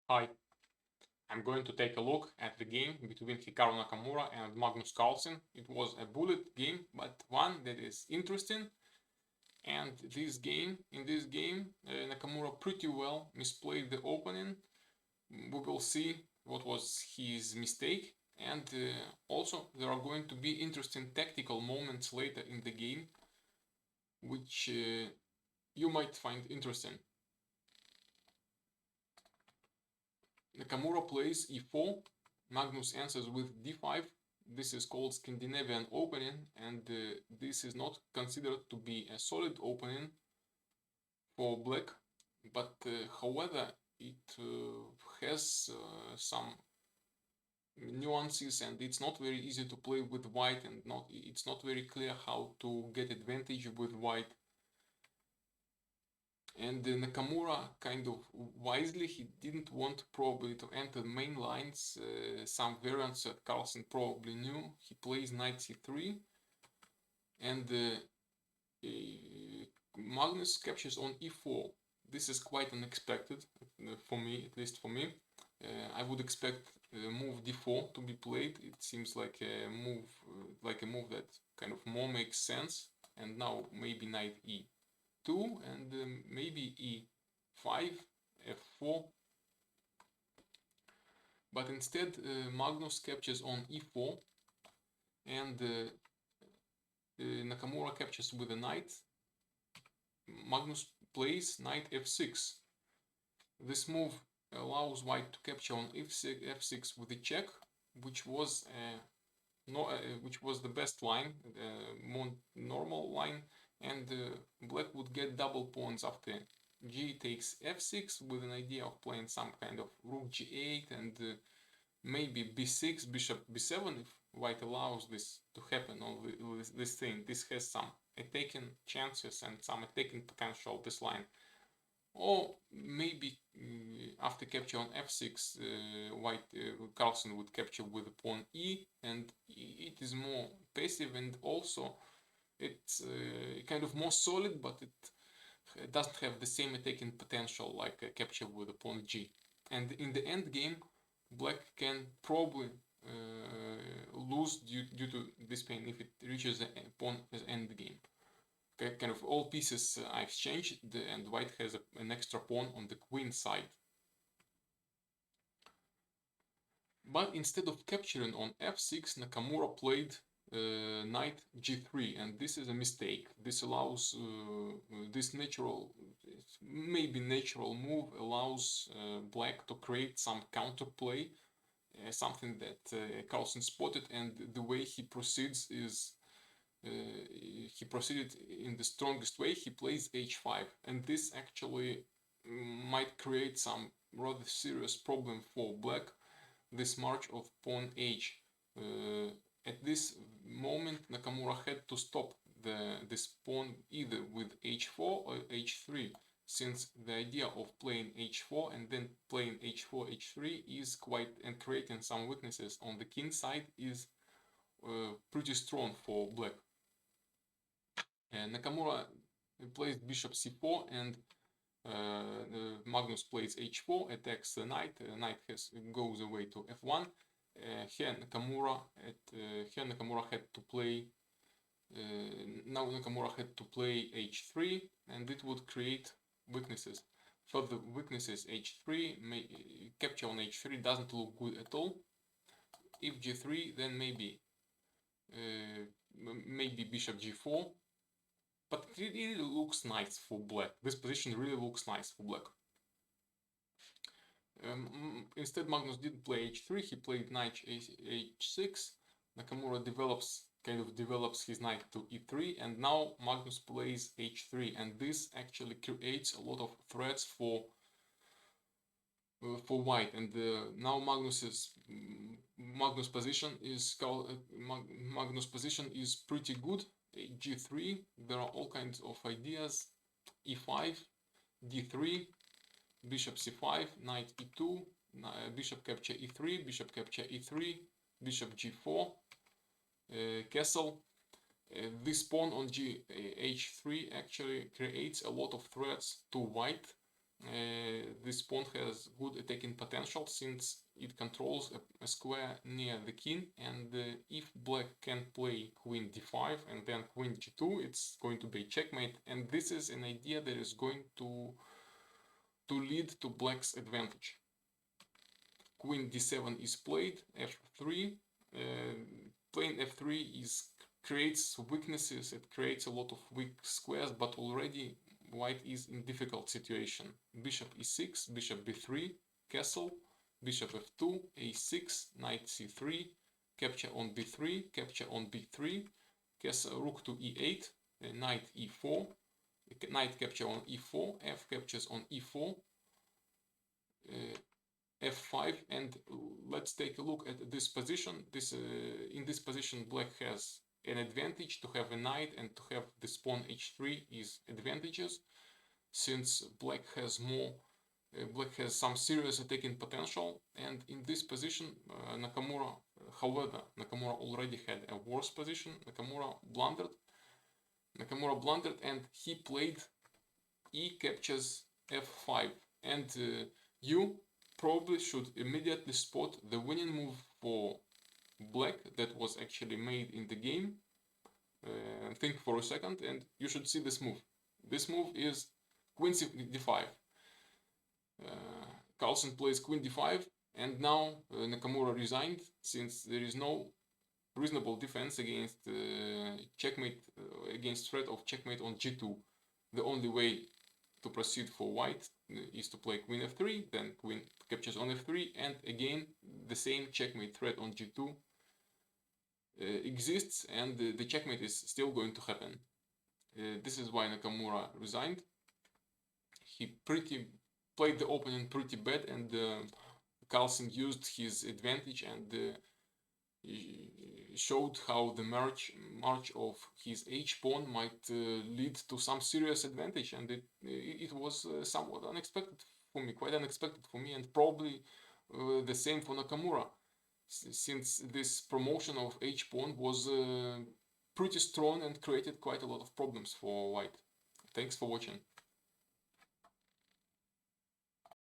Hi, I'm going to take a look at the game between Hikaru Nakamura and Magnus-Carlsen. It was a bullet game, but one that is interesting. And in this game, Nakamura pretty well misplayed the opening. We will see what was his mistake. And also, there are going to be interesting tactical moments later in the game, which you might find interesting. Nakamura plays e4, Magnus answers with d5. This is called Scandinavian opening, and this is not considered to be a solid opening for black, but however, it has some nuances, and it's not very easy to play with white, and it's not very clear how to get advantage with white. And Nakamura, kind of wisely, he didn't want probably to enter main lines. Some variants that Carlsen probably knew. He plays knight c3, and Magnus captures on e4. This is quite unexpected for me, at least for me. I would expect move d4 to be played. It seems like a move that kind of more makes sense. And now maybe knight e2 and maybe e5, f4. But instead, Magnus captures on e4, and Nakamura captures with a knight. Magnus plays knight f6. This move allows white to capture on f6 with a check, which was the best line, more normal line, and black would get double pawns after g takes f6 with an idea of playing some kind of rook g8 and maybe b6, bishop b7 if white allows this to happen on this thing. This has some attacking chances and some attacking potential, this line. Or maybe after capture on f6, Carlsen would capture with pawn e, and it is more passive, and also it's kind of more solid, but it doesn't have the same attacking potential like a capture with a pawn g. And in the end game, black can probably lose due to this pawn if it reaches the pawn as end game. Kind of all pieces are exchanged, and white has an extra pawn on the queen side. But instead of capturing on f6, Nakamura played knight g3, and this is a mistake. This allows this maybe natural move allows black to create some counterplay, something that Carlsen spotted, and the way he proceeds is he proceeded in the strongest way. He plays h5, and this actually might create some rather serious problem for black. This march of pawn h. At this moment, Nakamura had to stop this pawn either with h4 or h3, since the idea of playing h4 and then playing h4, h3 is and creating some weaknesses on the king side is pretty strong for black. Nakamura plays bishop c4, and Magnus plays h4, attacks the knight. Knight goes away to f1. Here Nakamura had to play. Now Nakamura had to play h3, and it would create weaknesses. Further weaknesses: h3, capture on h3 doesn't look good at all. If g3, then maybe bishop g4. But it really looks nice for black. This position really looks nice for black. Instead, Magnus didn't play h3. He played knight h6. Nakamura develops his knight to e3, and now Magnus plays h3, and this actually creates a lot of threats for white. And now Magnus' position is pretty good. g3, there are all kinds of ideas. e5, d3, bishop c5, knight e2, bishop capture e3, bishop capture e3, bishop g4, castle. This pawn on h3 actually creates a lot of threats to white. This pawn has good attacking potential. potential since it controls a square near the king, and if black can play queen d5 and then queen g2, it's going to be checkmate, and this is an idea that is going to lead to black's advantage. Queen d7 is played, f3. Playing f3 creates weaknesses, it creates a lot of weak squares, but already white is in difficult situation. Bishop e6, bishop b3, castle, bishop f2, a6, knight c3, capture on b3, capture on b3, castle, rook to e8, knight e4, knight capture on e4, f captures on e4, f5, and let's take a look at this position. In this position, black has an advantage. To have a knight and to have this pawn h3 is advantages, since black has some serious attacking potential. And in this position, Nakamura already had a worse position. Nakamura blundered and he played e captures f5, and you probably should immediately spot the winning move for black that was actually made in the game. Think for a second and you should see this move. This move is queen d5. Carlsen plays queen d5, and now Nakamura resigned, since there is no reasonable defense against checkmate, against threat of checkmate on g2. The only way to proceed for white is to play queen f3, then queen captures on f3, and again the same checkmate threat on g2 exists, and the checkmate is still going to happen. This is why Nakamura resigned. He played the opponent pretty bad, and Carlsen used his advantage and showed how the march of his h-pawn might lead to some serious advantage, and it was somewhat unexpected for me, quite unexpected for me, and probably the same for Nakamura, since this promotion of h-pawn was pretty strong and created quite a lot of problems for white. Thanks for watching.